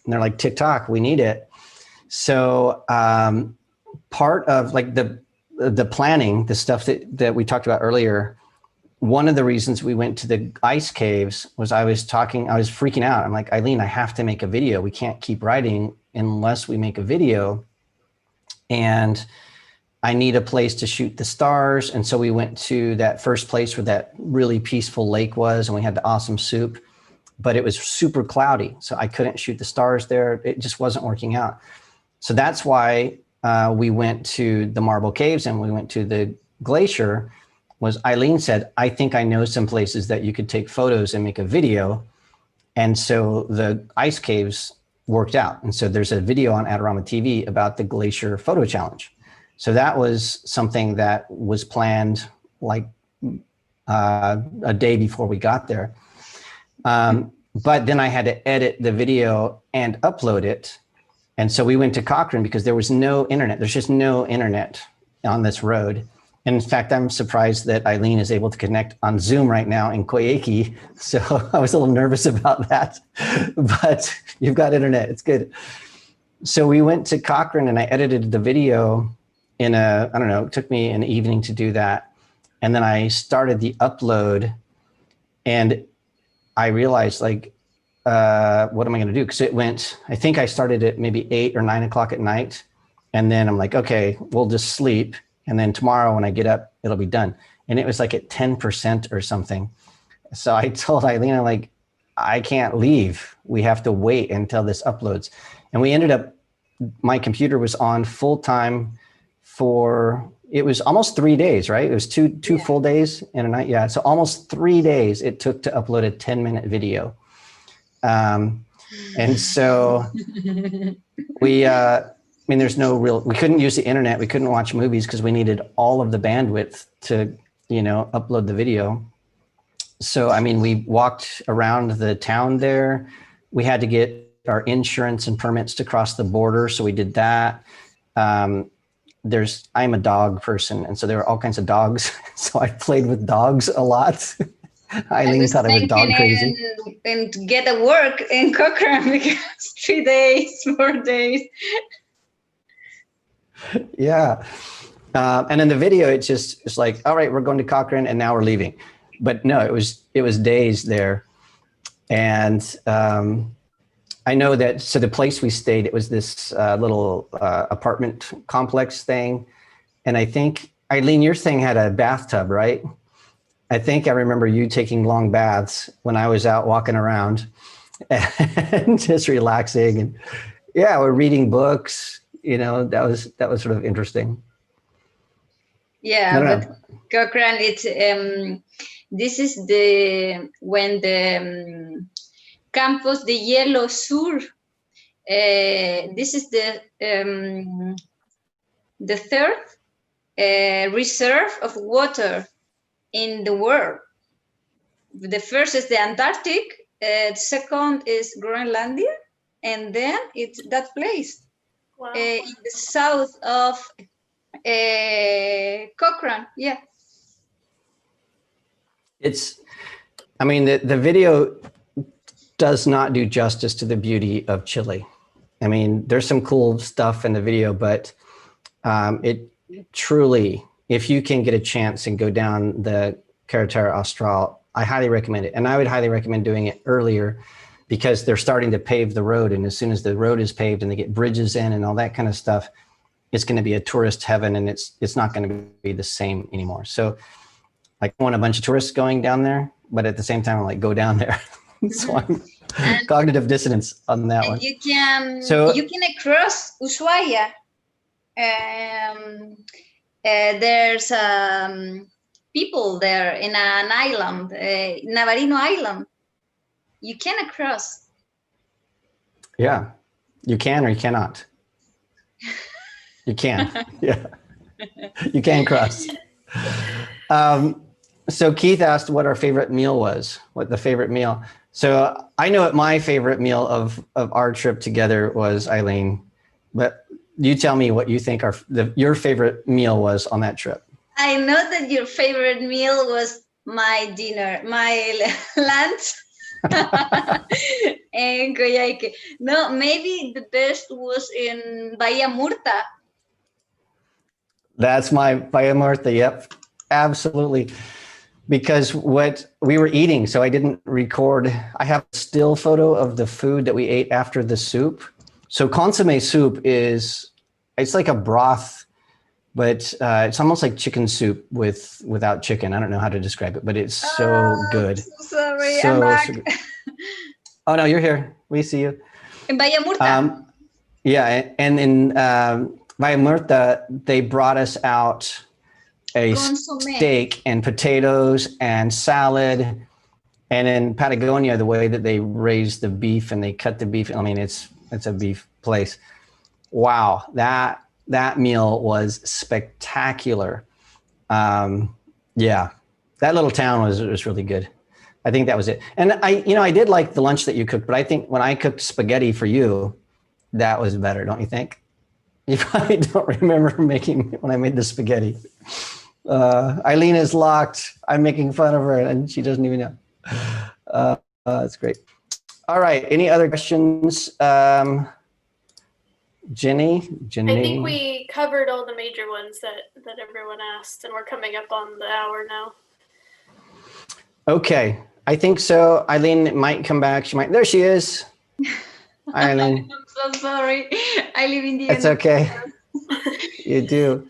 And they're like, TikTok, we need it. So part of like the planning, the stuff that we talked about earlier, one of the reasons we went to the ice caves was I was freaking out. I'm like, Eileen, I have to make a video. We can't keep writing unless we make a video. And I need a place to shoot the stars. And so we went to that first place where that really peaceful lake was, and we had the awesome soup, but it was super cloudy. So I couldn't shoot the stars there. It just wasn't working out. So that's why we went to the Marble Caves and we went to the glacier. Was Eileen said, I think I know some places that you could take photos and make a video. And so the ice caves worked out. And so there's a video on Adorama TV about the glacier photo challenge. So that was something that was planned like a day before we got there. But then I had to edit the video and upload it. And so we went to Cochrane because there was no internet. There's just no internet on this road. And in fact, I'm surprised that Eileen is able to connect on Zoom right now in Coyhaique. So I was a little nervous about that, but you've got internet, it's good. So we went to Cochrane and I edited the video in I don't know, it took me an evening to do that. And then I started the upload and I realized like, what am I gonna do? Because it went, I think I started at maybe 8 or 9 o'clock at night. And then I'm like, okay, we'll just sleep. And then tomorrow when I get up, it'll be done. And it was like at 10% or something. So I told Eileen, I'm like, I can't leave. We have to wait until this uploads. And we ended up, my computer was on full time for, it was almost 3 days, right? It was two full days and a night. Yeah, so almost 3 days it took to upload a 10-minute video. And so we, I mean, there's no real, we couldn't use the internet. We couldn't watch movies because we needed all of the bandwidth to, you know, upload the video. So, I mean, we walked around the town there. We had to get our insurance and permits to cross the border. So we did that. I'm a dog person. And so there were all kinds of dogs. So I played with dogs a lot. Eileen thought I was dog crazy. And get a work in Cochrane because 3 days, 4 days. Yeah. And in the video, it's like, all right, we're going to Cochrane and now we're leaving. But no, it was days there. And I know that, so the place we stayed, it was this little apartment complex thing. And I think, Eileen, your thing had a bathtub, right? I think I remember you taking long baths when I was out walking around and just relaxing. And yeah, we're reading books. You know, that was sort of interesting. Yeah, but Cochrane, it's this is when the Campos de Hielo Sur. This is the third reserve of water in the world. The first is the Antarctic. The second is Groenlandia, and then it's that place. Wow. In the south of Cochrane, yeah. I mean, the video does not do justice to the beauty of Chile. I mean, there's some cool stuff in the video, but it truly, if you can get a chance and go down the Carretera Austral, I highly recommend it. And I would highly recommend doing it earlier because they're starting to pave the road. And as soon as the road is paved and they get bridges in and all that kind of stuff, it's going to be a tourist heaven, and it's not going to be the same anymore. So I want a bunch of tourists going down there, but at the same time, I'm like, go down there. So I'm cognitive dissonance on that one. You can cross Ushuaia. There's people there in an island, Navarino Island. You can cross. Yeah, you can or you cannot. You can, yeah. You can cross. So Keith asked what our favorite meal was, what the favorite meal. So I know what my favorite meal of our trip together was, Eileen, but you tell me what you think your favorite meal was on that trip. I know that your favorite meal was my dinner, my lunch. En Coyhaique. No, maybe the best was in Bahia Murta. That's my Bahia Murta, yep, absolutely. Because what we were eating, so I didn't record. I have a still photo of the food that we ate after the soup. So consomme soup it's like a broth, but it's almost like chicken soup without chicken. I don't know how to describe it, but it's so good. So sorry, so, I'm back. so good. Oh no, you're here. We see you. In Bahia Murta. Yeah, and in Bahia Murta, they brought us out a steak and potatoes and salad. And in Patagonia, the way that they raise the beef and they cut the beef, I mean, it's a beef place. Wow, that meal was spectacular. Yeah, that little town was really good. I think that was it. And I did like the lunch that you cooked, but I think when I cooked spaghetti for you, that was better, don't you think? You probably don't remember when I made the spaghetti. Eileen is locked. I'm making fun of her and she doesn't even know. That's great. All right, any other questions? Jenny? I think we covered all the major ones that everyone asked, and we're coming up on the hour now. Okay, I think so. Eileen might come back. There she is. Hi, Eileen. I'm so sorry. I live in the It's okay. You do.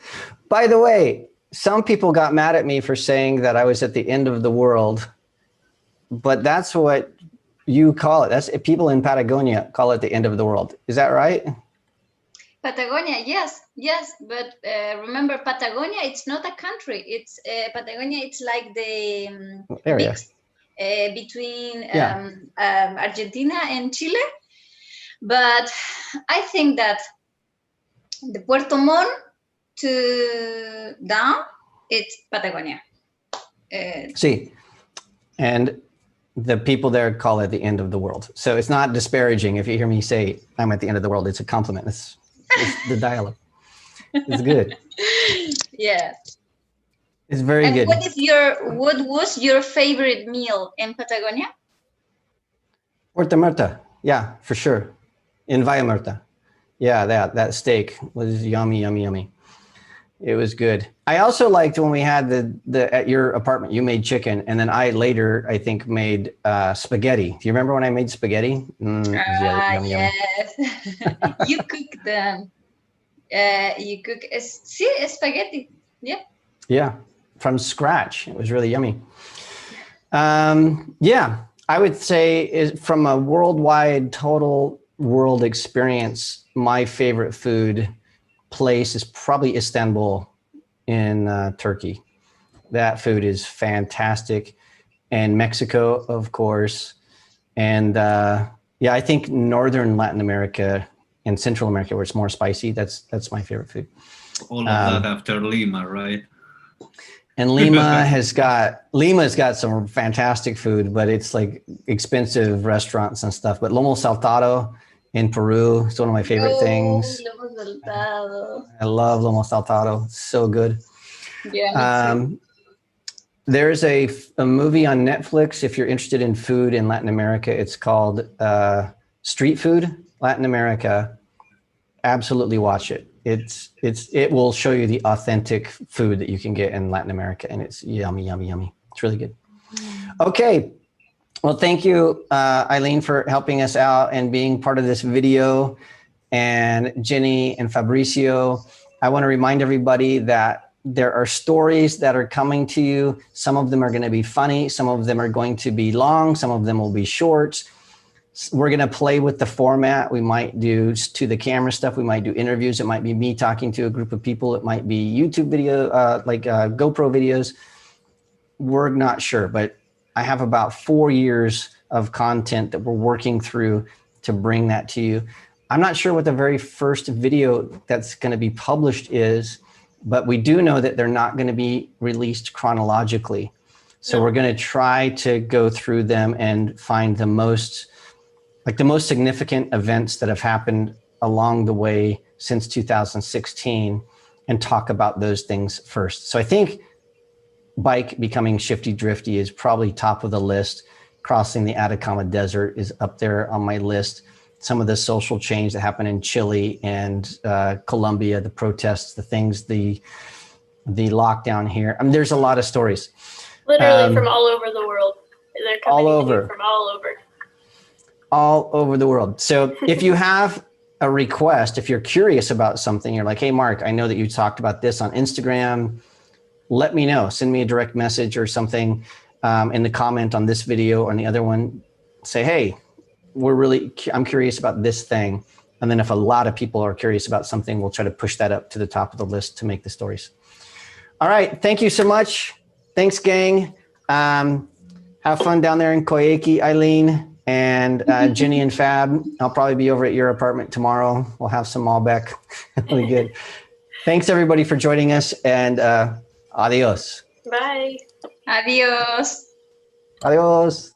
By the way, some people got mad at me for saying that I was at the end of the world, but that's what you call it. That's people in Patagonia call it the end of the world. Is that right? Patagonia, yes, but remember, Patagonia, it's not a country. It's Patagonia. It's like the area mix, between Argentina and Chile. But I think that the Puerto Montt to down, it's Patagonia. See, and the people there call it the end of the world. So it's not disparaging. If you hear me say I'm at the end of the world, it's a compliment. It's the dialogue. It's good. Yeah. It's very good. What was your favorite meal in Patagonia? Puerto Murta. Yeah, for sure. In Bahia Murta. Yeah, that steak was yummy, yummy, yummy. It was good. I also liked when we had the at your apartment, you made chicken, and then I later, I think, made spaghetti. Do you remember when I made spaghetti? Yummy, yes. You cook them. You cook spaghetti. Yeah. Yeah, from scratch. It was really yummy. Yeah, I would say from a worldwide total world experience, my favorite food place is probably Istanbul in Turkey. That food is fantastic. And Mexico, of course. And yeah, I think Northern Latin America and Central America, where it's more spicy, that's my favorite food. All of that after Lima, right? And Lima's got some fantastic food, but it's like expensive restaurants and stuff. But lomo saltado in Peru, it's one of my favorite things. Lomo saltado. I love lomo saltado. It's so good. Yeah. There's a movie on Netflix. If you're interested in food in Latin America, it's called Street Food Latin America. Absolutely watch it. It will show you the authentic food that you can get in Latin America, and it's yummy, yummy, yummy. It's really good. Okay. Well, thank you, Eileen, for helping us out and being part of this video, and Jenny and Fabricio. I want to remind everybody that there are stories that are coming to you. Some of them are going to be funny. Some of them are going to be long. Some of them will be short. We're going to play with the format. We might do to the camera stuff. We might do interviews. It might be me talking to a group of people. It might be YouTube video, GoPro videos. We're not sure, but I have about 4 years of content that we're working through to bring that to you. I'm not sure what the very first video that's going to be published is, but we do know that they're not going to be released chronologically. So we're going to try to go through them and find the most significant events that have happened along the way since 2016 and talk about those things first. So I think bike becoming shifty drifty is probably top of the list. Crossing the Atacama Desert is up there on my list. Some of the social change that happened in Chile and Colombia, the protests, the things, the lockdown here. I mean, there's a lot of stories. Literally from all over the world. They're coming all over. from all over. All over the world. So if you have a request, if you're curious about something, you're like, hey, Mark, I know that you talked about this on Instagram. Let me know. Send me a direct message or something in the comment on this video or on the other one. Say, hey, I'm curious about this thing. And then if a lot of people are curious about something, we'll try to push that up to the top of the list to make the stories. All right. Thank you so much. Thanks, gang. Have fun down there in Coyhaique, Eileen, and Ginny and Fab. I'll probably be over at your apartment tomorrow. We'll have some Malbec. Really good. Thanks, everybody, for joining us, and adios. Bye. Adiós. Adios.